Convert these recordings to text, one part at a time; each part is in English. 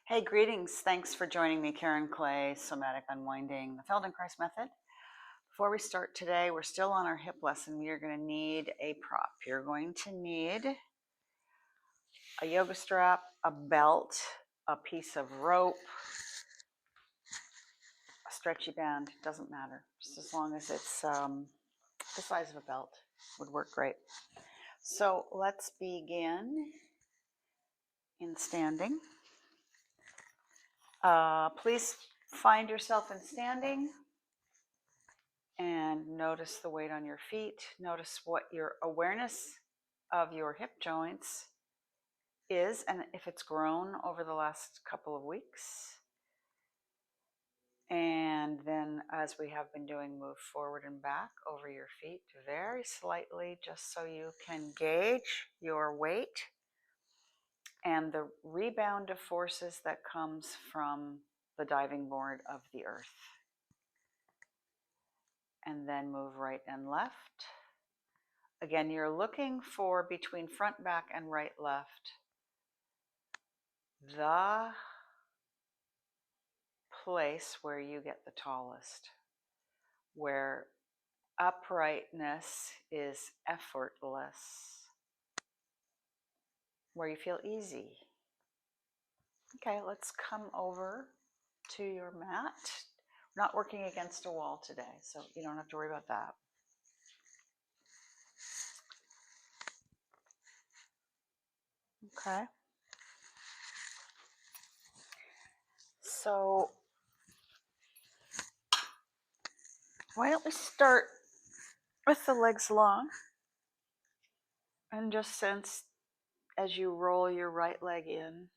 Hey, greetings. Thanks for joining me, Karen Clay, Somatic Unwinding, the Feldenkrais Method. Before we start today, we're still on our hip lesson. We are going to need a prop. You're going to need a yoga strap, a belt, a piece of rope, a stretchy band, doesn't matter. Just as long as it's the size of a belt would work great. So let's begin in standing. Please find yourself in standing and notice the weight on your feet. Notice what your awareness of your hip joints is and if it's grown over the last couple of weeks. And then, as we have been doing, move forward and back over your feet very slightly, just so you can gauge your weight and the rebound of forces that comes from the diving board of the earth. And then move right and left. Again, you're looking for between front, back, and right, left, the place where you get the tallest, where uprightness is effortless, where you feel easy. Okay, let's come over to your mat. We're not working against a wall today, so you don't have to worry about that. Okay. So why don't we start with the legs long and just sense as you roll your right leg in,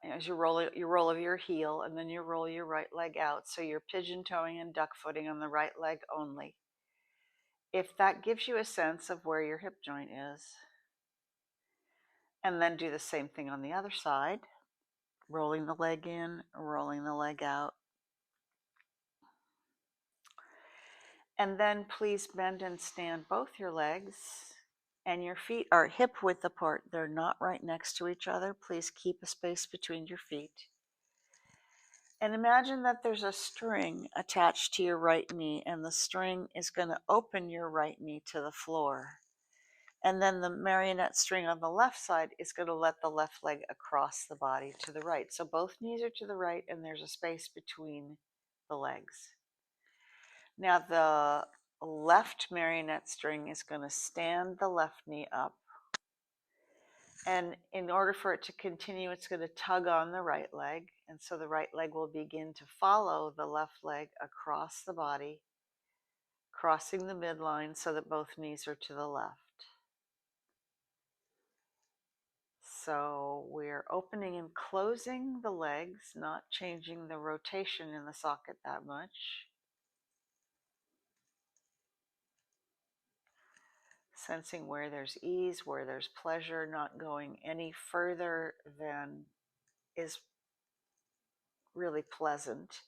as you roll of your heel, and then you roll your right leg out. So you're pigeon toeing and duck footing on the right leg only. If that gives you a sense of where your hip joint is, and then do the same thing on the other side, rolling the leg in, rolling the leg out. And then please bend and stand both your legs, and your feet are hip width apart. They're not right next to each other. Please keep a space between your feet. And imagine that there's a string attached to your right knee, and the string is going to open your right knee to the floor. And then the marionette string on the left side is going to let the left leg across the body to the right. So both knees are to the right, and there's a space between the legs. Now the left marionette string is going to stand the left knee up. And in order for it to continue, it's going to tug on the right leg. And so the right leg will begin to follow the left leg across the body, crossing the midline so that both knees are to the left. So we're opening and closing the legs, not changing the rotation in the socket that much. Sensing where there's ease, where there's pleasure, not going any further than is really pleasant.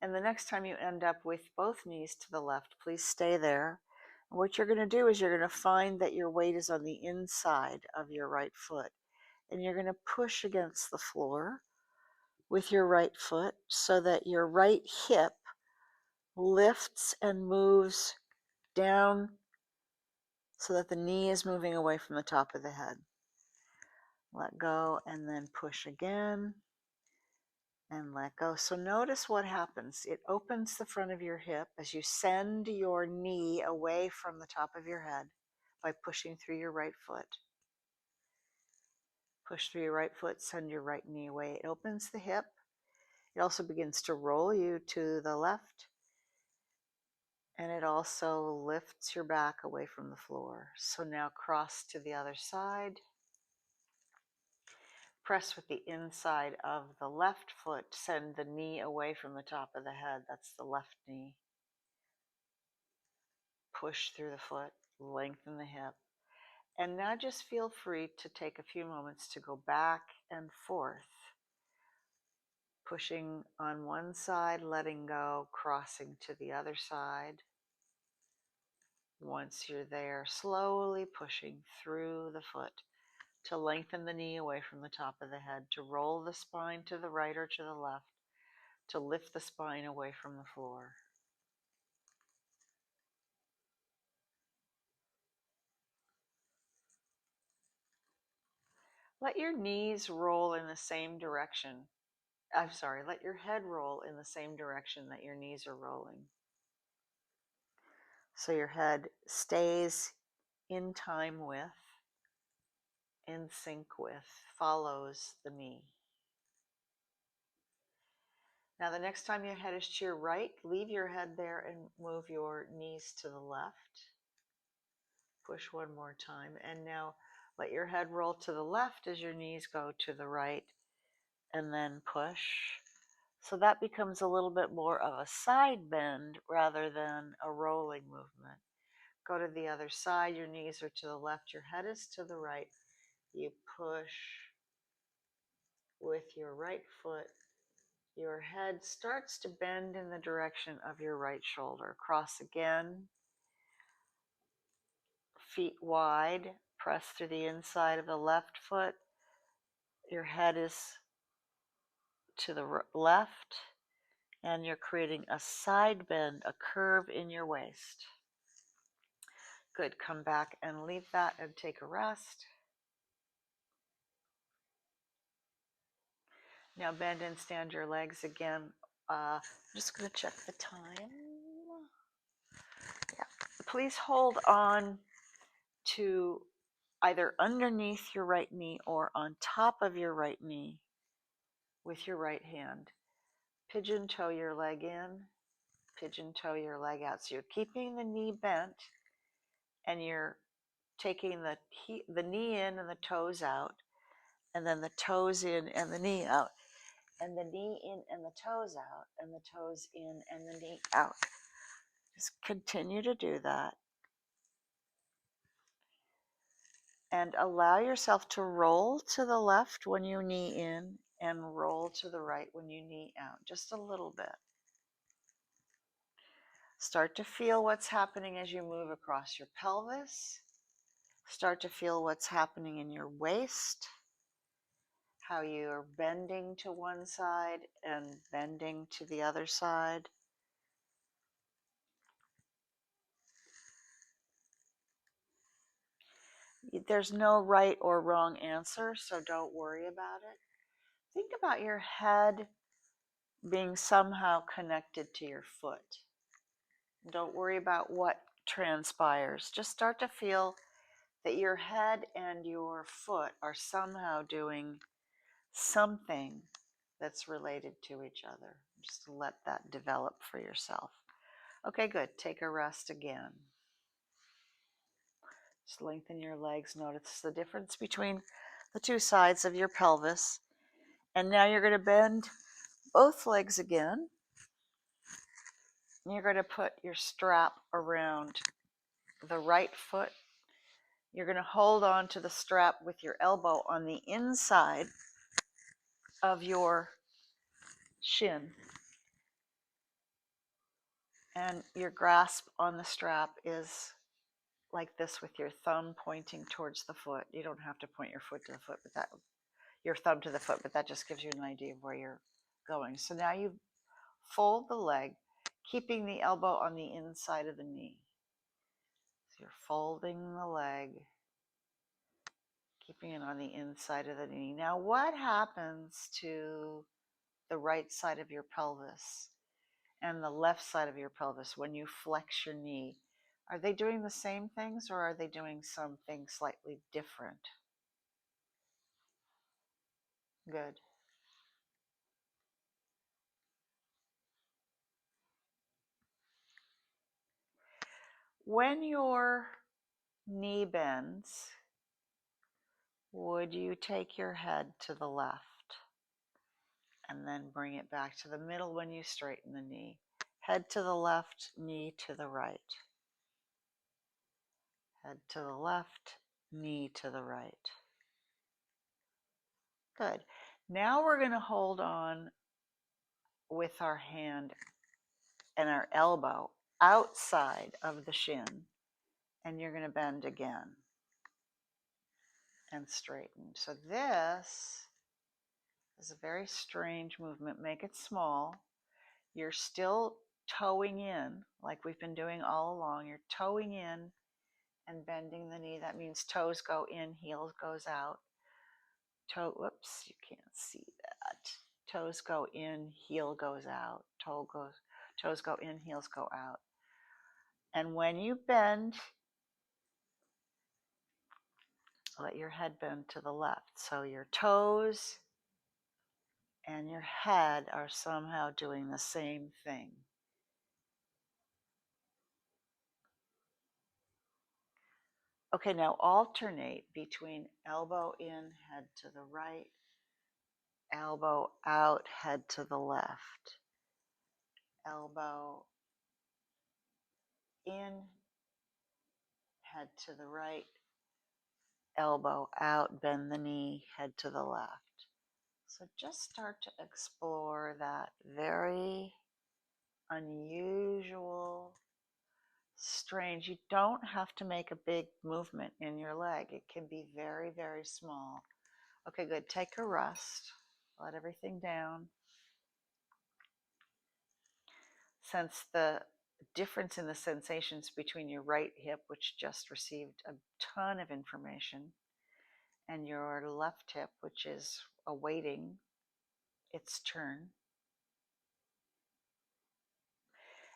And the next time you end up with both knees to the left, please stay there. And what you're going to do is you're going to find that your weight is on the inside of your right foot. And you're going to push against the floor with your right foot so that your right hip lifts and moves down so that the knee is moving away from the top of the head. Let go and then push again and let go. So notice what happens. It opens the front of your hip as you send your knee away from the top of your head by pushing through your right foot. Push through your right foot, send your right knee away. It opens the hip. It also begins to roll you to the left. And it also lifts your back away from the floor. So now cross to the other side. Press with the inside of the left foot. Send the knee away from the top of the head. That's the left knee. Push through the foot. Lengthen the hip. And now just feel free to take a few moments to go back and forth. Pushing on one side, letting go, crossing to the other side. Once you're there, slowly pushing through the foot to lengthen the knee away from the top of the head, to roll the spine to the right or to the left, to lift the spine away from the floor. Let your knees roll in the same direction. Let your head roll in the same direction that your knees are rolling. So your head stays in time with, in sync with, follows the knee. Now the next time your head is to your right, leave your head there and move your knees to the left. Push one more time, and now let your head roll to the left as your knees go to the right, and then push. So that becomes a little bit more of a side bend rather than a rolling movement. Go to the other side, your knees are to the left, your head is to the right. You push with your right foot. Your head starts to bend in the direction of your right shoulder. Cross again. Feet wide. Press through the inside of the left foot. Your head is to the left, and you're creating a side bend, a curve in your waist. Good. Come back and leave that and take a rest. Now bend and stand your legs again. I'm just going to check the time. Yeah. Please hold on to either underneath your right knee or on top of your right knee with your right hand. Pigeon toe your leg in, pigeon toe your leg out. So you're keeping the knee bent and you're taking the knee in and the toes out, and then the toes in and the knee out, and the knee in and the toes out, and the toes in and the knee out. Just continue to do that. And allow yourself to roll to the left when you knee in and roll to the right when you knee out, just a little bit. Start to feel what's happening as you move across your pelvis. Start to feel what's happening in your waist, how you're bending to one side and bending to the other side. There's no right or wrong answer, so don't worry about it. Think about your head being somehow connected to your foot. Don't worry about what transpires. Just start to feel that your head and your foot are somehow doing something that's related to each other. Just let that develop for yourself. Okay, good. Take a rest again. Just lengthen your legs. Notice the difference between the two sides of your pelvis. And now you're going to bend both legs again. You're going to put your strap around the right foot. You're going to hold on to the strap with your elbow on the inside of your shin. And your grasp on the strap is like this with your thumb pointing towards the foot. You don't have to point your foot to the foot, but your thumb to the foot, but that just gives you an idea of where you're going. So now you fold the leg, keeping the elbow on the inside of the knee. So you're folding the leg, keeping it on the inside of the knee. Now, what happens to the right side of your pelvis and the left side of your pelvis when you flex your knee? Are they doing the same things, or are they doing something slightly different? Good. When your knee bends, would you take your head to the left and then bring it back to the middle when you straighten the knee? Head to the left, knee to the right. Head to the left, knee to the right. Good. Now we're going to hold on with our hand and our elbow outside of the shin, and you're going to bend again. and straighten. So this is a very strange movement. Make it small. You're still toeing in, like we've been doing all along. You're toeing in and bending the knee. That means toes go in, heels goes out. Whoops, you can't see that. Toes go in, heel goes out. Toes go in, heels go out. And when you bend, let your head bend to the left. So your toes and your head are somehow doing the same thing. Okay, now alternate between elbow in, head to the right, elbow out, head to the left, elbow in, head to the right, elbow out, bend the knee, head to the left. So just start to explore that very unusual, strange. You don't have to make a big movement in your leg. It can be very, very small. Okay, good. Take a rest. Let everything down. Sense the difference in the sensations between your right hip, which just received a ton of information, and your left hip, which is awaiting its turn.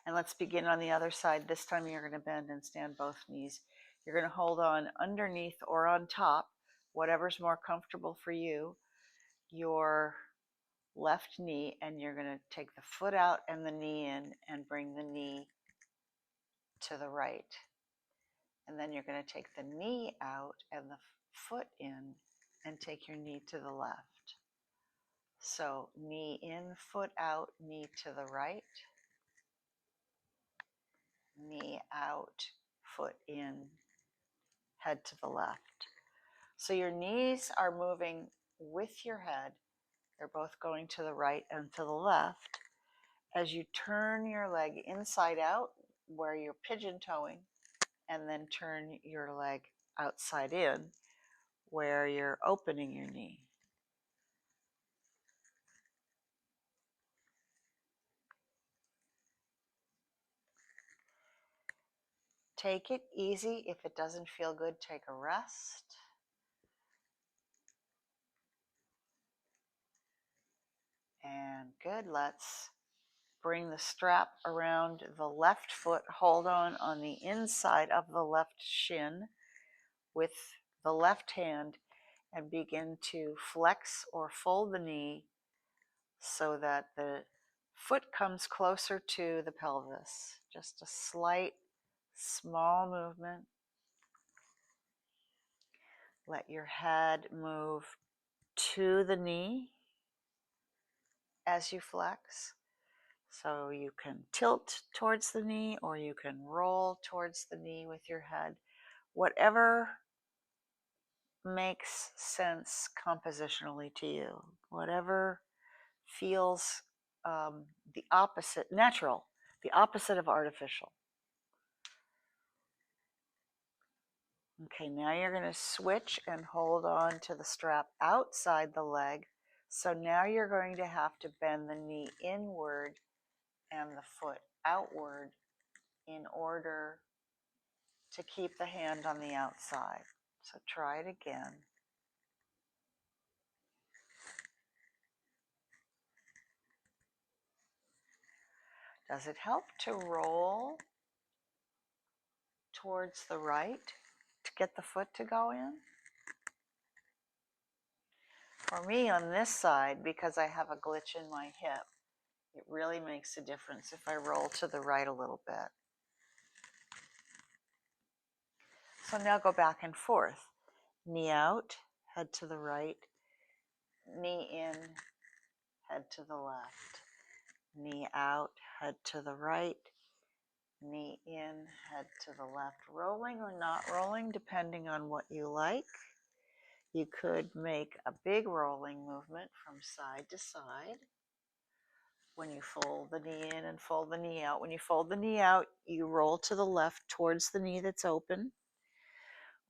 And let's begin on the other side. This time you're going to bend and stand both knees. You're going to hold on underneath or on top, whatever's more comfortable for you, your left knee, and you're going to take the foot out and the knee in and bring the knee to the right. And then you're going to take the knee out and the foot in and take your knee to the left. So knee in, foot out, knee to the right, knee out, foot in, head to the left. So your knees are moving with your head. They're both going to the right and to the left. As you turn your leg inside out, where you're pigeon toeing, and then turn your leg outside in, where you're opening your knee. Take it easy. If it doesn't feel good, take a rest. And good. Let's bring the strap around the left foot. Hold on the inside of the left shin with the left hand and begin to flex or fold the knee so that the foot comes closer to the pelvis. Just a slight, small movement. Let your head move to the knee as you flex. So you can tilt towards the knee or you can roll towards the knee with your head. Whatever makes sense compositionally to you. Whatever feels the opposite, natural, the opposite of artificial. Okay, now you're going to switch and hold on to the strap outside the leg. So now you're going to have to bend the knee inward and the foot outward in order to keep the hand on the outside. So try it again. Does it help to roll towards the right to get the foot to go in? For me on this side, because I have a glitch in my hip, it really makes a difference if I roll to the right a little bit. So now go back and forth. Knee out, head to the right, knee in, head to the left. Knee out, head to the right, knee in, head to the left. Rolling or not rolling, depending on what you like. You could make a big rolling movement from side to side when you fold the knee in and fold the knee out. When you fold the knee out, you roll to the left towards the knee that's open.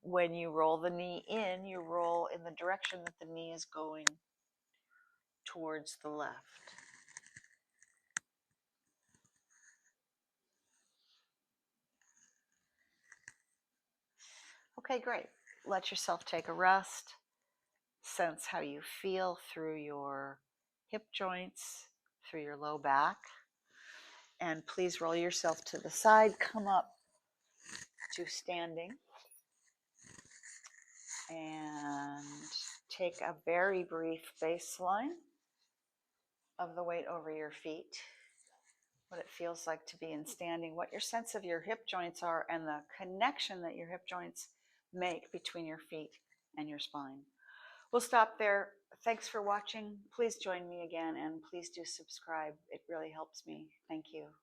when you roll the knee in, you roll in the direction that the knee is going towards the left. Okay, great. Let yourself take a rest. Sense how you feel through your hip joints, through your low back. And please roll yourself to the side. Come up to standing. And take a very brief baseline of the weight over your feet. What it feels like to be in standing, what your sense of your hip joints are, and the connection that your hip joints make between your feet and your spine. We'll stop there. Thanks for watching. Please join me again, and please do subscribe. It really helps me. Thank you.